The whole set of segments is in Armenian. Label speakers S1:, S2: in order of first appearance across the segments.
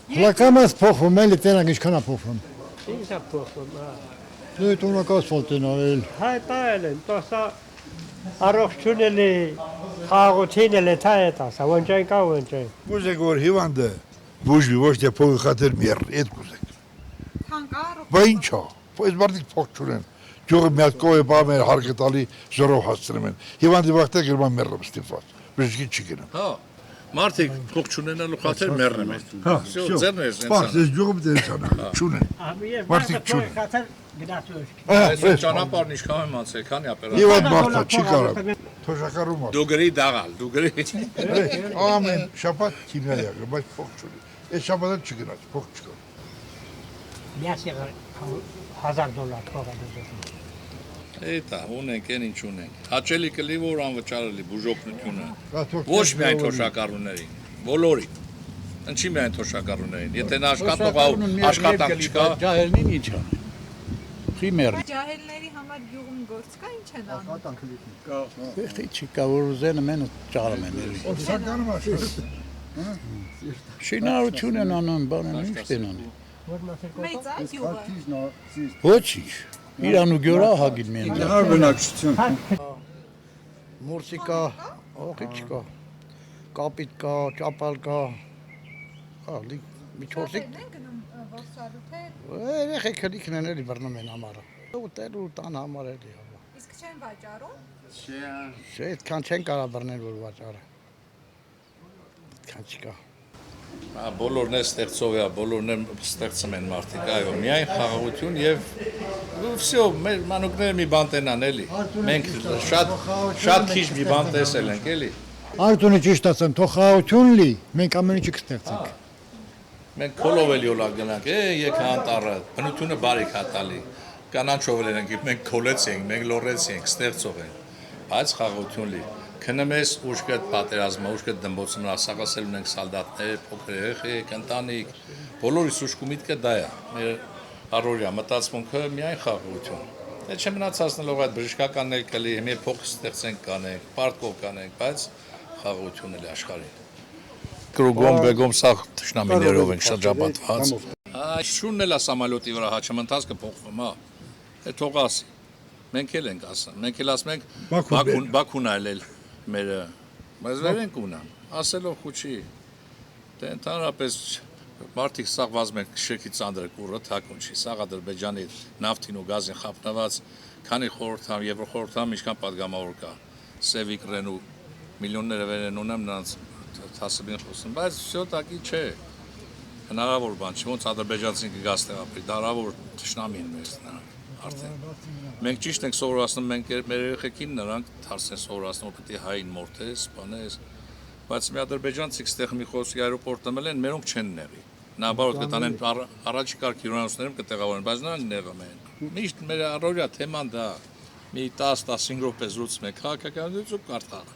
S1: Լակամաս փոխվում էլի տենակ ինչքան է փոխվում։
S2: Ինչ է փոխվում, հա։
S1: Դու տունակ ասֆալտ են արել։
S2: Հայտարել են, տոսա առողջություն էլի, խաղաղություն էլի, թա է տասա, ոնջայն կա ոնջայն։
S3: Կուզեք որ հիվանդը բուժվի ոչ թե փողի խաթեր մեր այդ կուզեք։
S4: Թանկա առողջ։
S3: Բա ինչա, այս մարդիկ փող չունեն։ Ջողը մի հատ կողե բամ էր հարկը տալի զորով հասցնում են։ Հիվանդի վախտը գրման մեռը ստիպված։ Բժշկի չգնա։
S5: Հա։ Մարդիկ փող չունենալու խաթեր մեռնում են։
S3: Հա,
S5: ձեռն է
S3: սենց։ Բայց այս ջողը դերցանա, չունեն։ Մարդիկ չունեն։
S2: Խաթար գնացուց։
S5: Այս ճանապարհն ինչքան եմ անցել, քանի ապերա։
S3: Հիվանդ մարդը չի կարող։ Թոշակառու մարդ։
S5: Դու գրի դաղալ, դու գրի։
S3: Ամեն շաբաթ քիմիա, բայց փող չունի։ Այս շաբաթը չգնաց, փող չկա։
S2: Միասի $1000 փոխադրություն։
S5: Էտա, ունենք, են ինչ ունենք։ Հաճելի կլի որ անվճարելի բուժօգնությունը։ Ոչ միայն թոշակառուներին, բոլորին։ Ինչի միայն թոշակառուներին։ Եթե նա աշխատանք չկա,
S6: ջահելին ինչ է։ Խիմեր։
S4: Ջահելների համար գյուղում գործ կա, ինչ են անում։
S6: Էստի չկա որ ուզեն մեն ճարում են էլի։
S3: Սականում է։
S6: Շինարարություն են անում, բան են ինչ են անում։
S4: Մեծ է գյուղը։
S6: Ոչինչ։ Իրանու գյուղը հագին մեն։
S7: Բնակչություն։
S6: Մուրսի կա, ողի չկա։ Կապիտ կա, ճապալ կա։ Հա, մի չորսիկ։
S4: Են գնում ոսարու թե
S6: Երեխեքը լիքն են էլի բռնում են համարը։ Ուտելու տան համար էլի հա։
S4: իսկ չեն վաճառում։
S6: Չէ, այդքան չեն կարա բռնել որ վաճառը։ Այդքան չկա։
S5: բոլորն է ստեղծով է, բոլորն է ստեղծում են մարդիկ, այո, միայն խաղաղություն եւ վсё, մեր մանուկները մի բան տենան էլի։ Մենք շատ քիչ մի բան տեսել ենք էլի։
S1: Արտոնը ճիշտ ասեմ, թող խաղաղություն լի, մենք ամեն ինչը կստեղծենք։
S5: Մենք քոլով էլ յոլա գնանք, եկա անտառը, բնությունը բարիք է տալի։ Կանանչով էլ ենք, մենք քոլեցինք, մենք լորեցինք, ստեղծող ենք, բայց խաղաղություն լի։ Քննես ուշքդ պատերազմը, ուշքդ դմբոցը ասակասել ունենք սալդատներ, փոքր երեխեք, ընտանիք, բոլորիս ուշքի միտքը դա է։ Մեր առօրյա մտածմունքը միայն խաղաղություն։ Դե չմնացածնելով այդ բժշկականն էլ կլի, մի փող ստեղծենք կանենք, պարտքով կանենք, բայց խաղաղություն էլ աշխարհին։ Կրուգոմ բեգոմ սա թշնամիներով ենք շրջապատված։ Այս շունն էլ է սամալյոտի վրա հաչմընթաց կփոխվում, հա։ Է թող ասի։ Մենք էլ ենք ասում, մենք էլ ասում ենք Բաքուն այլել մերը, բայց վերենք ունան, ասելով խուչի, դե ընդհանրապես մարդիկ սաղ վազմ են շեքի ծանդրը կուրը թակուն չի, սաղ Ադրբեջանի նավթին ու գազին խապնված, քանի խորհրդամ, Եվրոխորհրդամ ինչքան պատգամավոր կա, Սևիկ Ռենու միլիոնները վերեն ունեմ նրանց հասыбին խոսում, բայց վсё տակի չէ, հնարավոր բան չի, ոնց ադրբեջանցին կգաս տեղապրի, դարավոր թշնամին մեզ նրանք, արդեն։ Մենք ճիշտ ենք սովորացնում, մենք մեր երեխեքին նրանք թարս են սովորացնում, որ պետք է հային մորթես, սպանես, բայց մի ադրբեջանցիք ստեղ մի խոսքի այրոպորտը մել են, մերոնք չեն նեղի։ Նաբարոտ կտանեն առաջի կարգ հյուրանոցներում կտեղավորեն, բայց նրանք նեղում են։ Միշտ մեր առօրյա թեման դա մի 10-15 րոպե զրուցում ենք քաղաքականությունից կարդալ։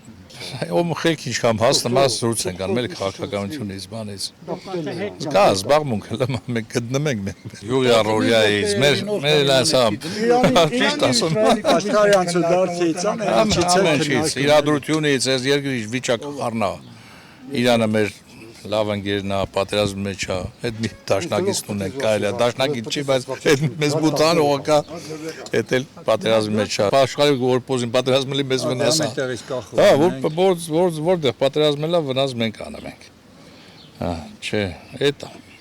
S5: Ում խելք ինչքան հասնում է զրուց ենք անում էլ քաղաքականությունից, բանից։ Կա զբաղմունքը, մենք գտնում ենք յուղի առօրյայից, մեր ասա ճիշտ ասում։
S7: Աշխարհյանցը դարձիցան
S5: ամենից իրադրությունից, այս երկրի վիճակը առնա։ Իրանը մեր լավ ընկերն է, պատերազմի մեջ է, այդ մի դաշնակից ունենք, կարելի է, դաշնակից չի, բայց այդ մեզ բուտան օղակա, այդ էլ պատերազմի մեջ է։ Աշխարհի որ պոզին պատերազմը լի մեզ վնաս է։ Հա, որտեղ պատերազմը լա վնաս մենք անում ենք։ Հա, չէ, էդ է։